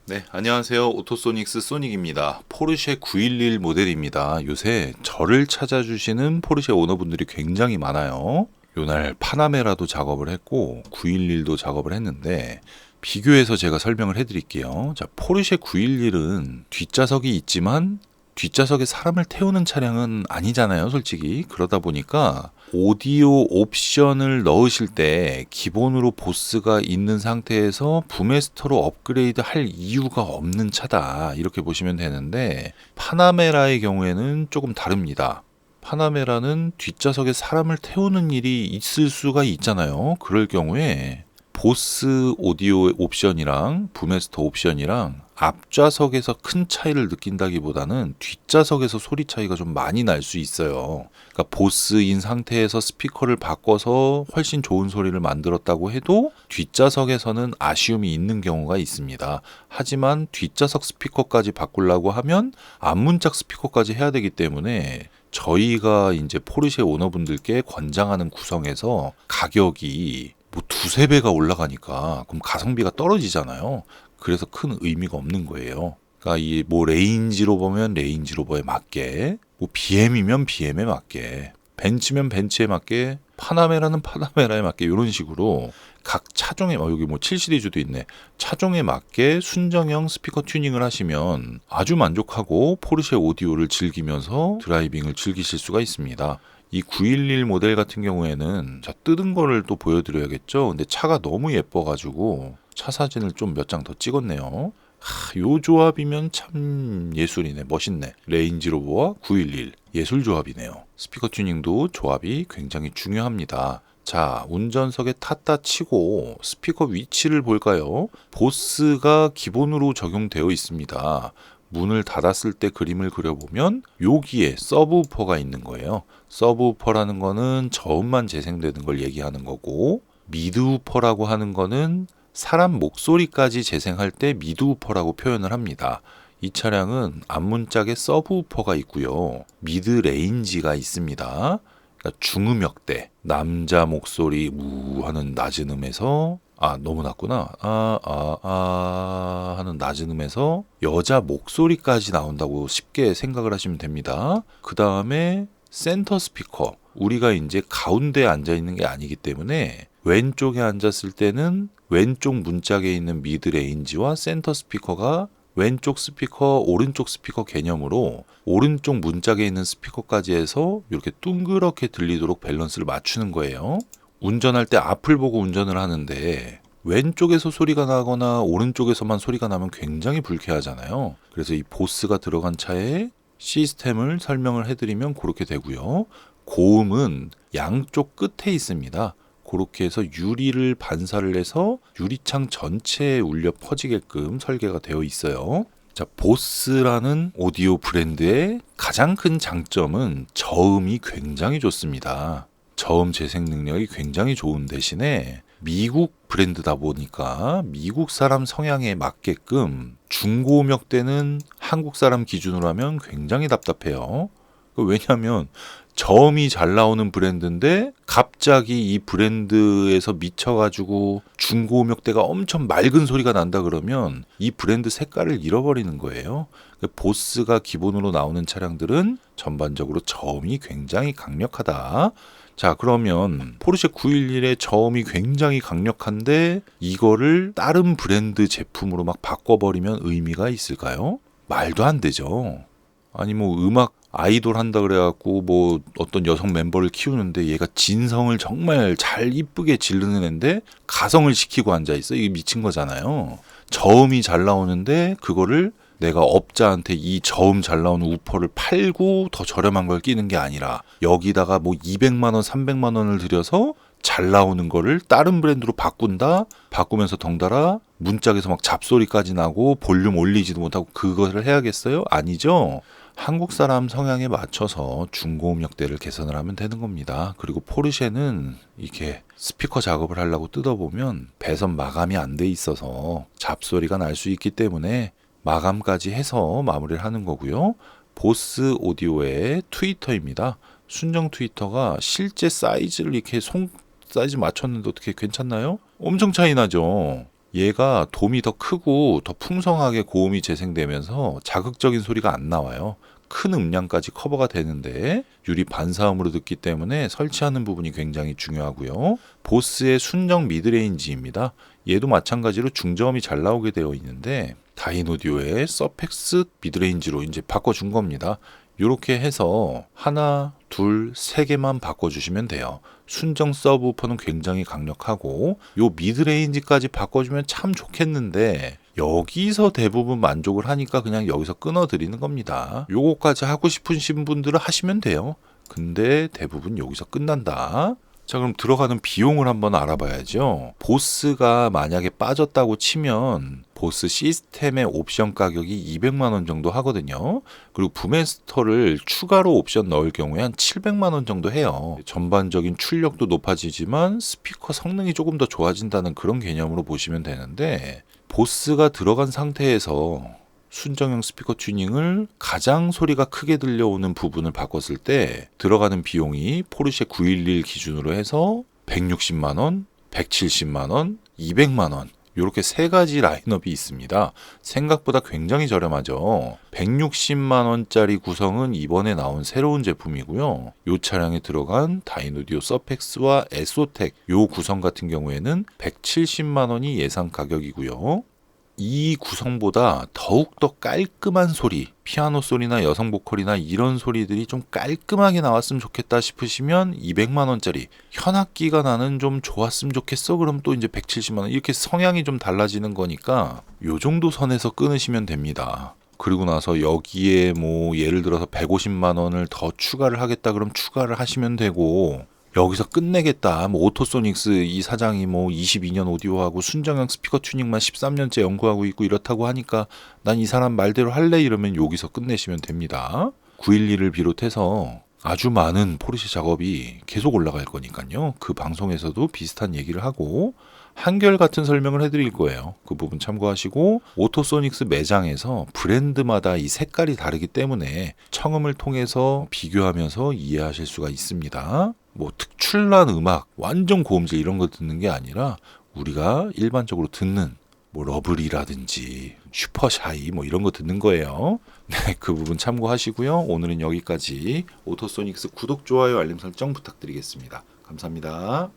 네, 안녕하세요. 오토소닉스 소닉입니다. 포르쉐 911 모델입니다. 요새 저를 찾아주시는 포르쉐 오너분들이 굉장히 많아요. 요날 파나메라도 작업을 했고 911도 작업을 했는데 비교해서 제가 설명을 해드릴게요. 자, 포르쉐 911은 뒷좌석이 있지만 뒷좌석에 사람을 태우는 차량은 아니잖아요, 솔직히. 그러다 보니까 오디오 옵션을 넣으실 때 기본으로 보스가 있는 상태에서 부메스터로 업그레이드 할 이유가 없는 차다. 이렇게 보시면 되는데 파나메라의 경우에는 조금 다릅니다. 파나메라는 뒷좌석에 사람을 태우는 일이 있을 수가 있잖아요. 그럴 경우에 보스 오디오 옵션이랑 부메스터 옵션이랑 앞좌석에서 큰 차이를 느낀다기보다는 뒷좌석에서 소리 차이가 좀 많이 날 수 있어요. 그러니까 보스인 상태에서 스피커를 바꿔서 훨씬 좋은 소리를 만들었다고 해도 뒷좌석에서는 아쉬움이 있는 경우가 있습니다. 하지만 뒷좌석 스피커까지 바꾸려고 하면 앞문짝 스피커까지 해야 되기 때문에 저희가 이제 포르쉐 오너분들께 권장하는 구성에서 가격이 뭐 두세 배가 올라가니까 그럼 가성비가 떨어지잖아요. 그래서 큰 의미가 없는 거예요. 그러니까 이 뭐 레인지로 보면 레인지로버에 맞게, 뭐 BM이면 BM에 맞게, 벤츠면 벤츠에 맞게, 파나메라는 파나메라에 맞게 이런 식으로 각 차종에 여기 뭐 7시리즈도 있네. 차종에 맞게 순정형 스피커 튜닝을 하시면 아주 만족하고 포르쉐 오디오를 즐기면서 드라이빙을 즐기실 수가 있습니다. 이 911 모델 같은 경우에는 자 뜯은 거를 또 보여드려야겠죠. 근데 차가 너무 예뻐가지고 차 사진을 좀 몇 장 더 찍었네요. 요 조합이면 참 예술이네. 멋있네. 레인지로버와 911 예술 조합이네요. 스피커 튜닝도 조합이 굉장히 중요합니다. 자, 운전석에 탔다 치고 스피커 위치를 볼까요? 보스가 기본으로 적용되어 있습니다. 문을 닫았을 때 그림을 그려보면 여기에 서브우퍼가 있는 거예요. 서브우퍼라는 거는 저음만 재생되는 걸 얘기하는 거고, 미드우퍼라고 하는 거는 사람 목소리까지 재생할 때 미드우퍼라고 표현을 합니다. 이 차량은 앞문짝에 서브우퍼가 있고요. 미드 레인지가 있습니다. 그러니까 중음역대, 남자 목소리 우 하는 낮은 음에서 너무 낮구나. 하는 낮은 음에서 여자 목소리까지 나온다고 쉽게 생각을 하시면 됩니다. 그 다음에 센터 스피커. 우리가 이제 가운데에 앉아 있는 게 아니기 때문에 왼쪽에 앉았을 때는 왼쪽 문짝에 있는 미드 레인지와 센터 스피커가 왼쪽 스피커, 오른쪽 스피커 개념으로 오른쪽 문짝에 있는 스피커까지 해서 이렇게 둥그렇게 들리도록 밸런스를 맞추는 거예요. 운전할 때 앞을 보고 운전을 하는데 왼쪽에서 소리가 나거나 오른쪽에서만 소리가 나면 굉장히 불쾌하잖아요. 그래서 이 보스가 들어간 차에 시스템을 설명을 해드리면 그렇게 되고요. 고음은 양쪽 끝에 있습니다. 그렇게 해서 유리를 반사를 해서 유리창 전체에 울려 퍼지게끔 설계가 되어 있어요. 자, 보스라는 오디오 브랜드의 가장 큰 장점은 저음이 굉장히 좋습니다. 저음 재생 능력이 굉장히 좋은 대신에 미국 브랜드다 보니까 미국 사람 성향에 맞게끔 중고음역대는 한국 사람 기준으로 하면 굉장히 답답해요. 왜냐하면 저음이 잘 나오는 브랜드인데 갑자기 이 브랜드에서 미쳐가지고 중고음역대가 엄청 맑은 소리가 난다 그러면 이 브랜드 색깔을 잃어버리는 거예요. 보스가 기본으로 나오는 차량들은 전반적으로 저음이 굉장히 강력하다. 자, 그러면 포르쉐 911의 저음이 굉장히 강력한데 이거를 다른 브랜드 제품으로 막 바꿔버리면 의미가 있을까요? 말도 안 되죠. 아니 뭐 음악 아이돌 한다 그래갖고 뭐 어떤 여성 멤버를 키우는데 얘가 진성을 정말 잘 이쁘게 지르는 애인데 가성을 시키고 앉아있어. 이게 미친 거잖아요. 저음이 잘 나오는데 그거를 내가 업자한테 이 저음 잘 나오는 우퍼를 팔고 더 저렴한 걸 끼는 게 아니라 여기다가 뭐 200만 원, 300만 원을 들여서 잘 나오는 거를 다른 브랜드로 바꾼다? 바꾸면서 덩달아 문짝에서 막 잡소리까지 나고 볼륨 올리지도 못하고 그거를 해야겠어요? 아니죠? 한국 사람 성향에 맞춰서 중고음역대를 개선을 하면 되는 겁니다. 그리고 포르쉐는 이렇게 스피커 작업을 하려고 뜯어보면 배선 마감이 안 돼 있어서 잡소리가 날 수 있기 때문에 마감까지 해서 마무리를 하는 거고요. 보스 오디오의 트위터입니다. 순정 트위터가 실제 사이즈를 이렇게 손 사이즈 맞췄는데 어떻게 괜찮나요? 엄청 차이 나죠. 얘가 돔이 더 크고 더 풍성하게 고음이 재생되면서 자극적인 소리가 안 나와요. 큰 음량까지 커버가 되는데 유리 반사음으로 듣기 때문에 설치하는 부분이 굉장히 중요하고요. 보스의 순정 미드레인지입니다. 얘도 마찬가지로 중저음이 잘 나오게 되어 있는데 다인오디오의 서펙스 미드레인지로 이제 바꿔준 겁니다. 이렇게 해서 하나, 둘, 세 개만 바꿔주시면 돼요. 순정 서브우퍼는 굉장히 강력하고 요 미드레인지까지 바꿔주면 참 좋겠는데 여기서 대부분 만족을 하니까 그냥 여기서 끊어드리는 겁니다. 요거까지 하고 싶으신 분들은 하시면 돼요. 근데 대부분 여기서 끝난다. 자, 그럼 들어가는 비용을 한번 알아봐야죠. 보스가 만약에 빠졌다고 치면 보스 시스템의 옵션 가격이 200만 원 정도 하거든요. 그리고 부메스터를 추가로 옵션 넣을 경우에 한 700만 원 정도 해요. 전반적인 출력도 높아지지만 스피커 성능이 조금 더 좋아진다는 그런 개념으로 보시면 되는데 보스가 들어간 상태에서 순정형 스피커 튜닝을 가장 소리가 크게 들려오는 부분을 바꿨을 때 들어가는 비용이 포르쉐 911 기준으로 해서 160만 원, 170만 원, 200만 원 이렇게 세 가지 라인업이 있습니다. 생각보다 굉장히 저렴하죠. 160만 원짜리 구성은 이번에 나온 새로운 제품이고요. 이 차량에 들어간 다인오디오 서펙스와 에소텍 이 구성 같은 경우에는 170만 원이 예상 가격이고요. 이 구성보다 더욱더 깔끔한 소리, 피아노 소리나 여성 보컬이나 이런 소리들이 좀 깔끔하게 나왔으면 좋겠다 싶으시면 200만 원짜리 현악기가 나는 좀 좋았으면 좋겠어 그럼 또 이제 170만 원 이렇게 성향이 좀 달라지는 거니까 요 정도 선에서 끊으시면 됩니다. 그리고 나서 여기에 뭐 예를 들어서 150만 원을 더 추가를 하겠다 그럼 추가를 하시면 되고 여기서 끝내겠다. 뭐 오토소닉스 이 사장이 뭐 22년 오디오하고 순정형 스피커 튜닝만 13년째 연구하고 있고 이렇다고 하니까 난 이 사람 말대로 할래 이러면 여기서 끝내시면 됩니다. 911을 비롯해서 아주 많은 포르쉐 작업이 계속 올라갈 거니까요. 그 방송에서도 비슷한 얘기를 하고 한결같은 설명을 해드릴 거예요. 그 부분 참고하시고 오토소닉스 매장에서 브랜드마다 이 색깔이 다르기 때문에 청음을 통해서 비교하면서 이해하실 수가 있습니다. 뭐 특출난 음악, 완전 고음질 이런 거 듣는 게 아니라 우리가 일반적으로 듣는 뭐 러블리라든지 슈퍼샤이 뭐 이런 거 듣는 거예요. 네, 그 부분 참고하시고요. 오늘은 여기까지. 오토소닉스 구독, 좋아요, 알림 설정 부탁드리겠습니다. 감사합니다.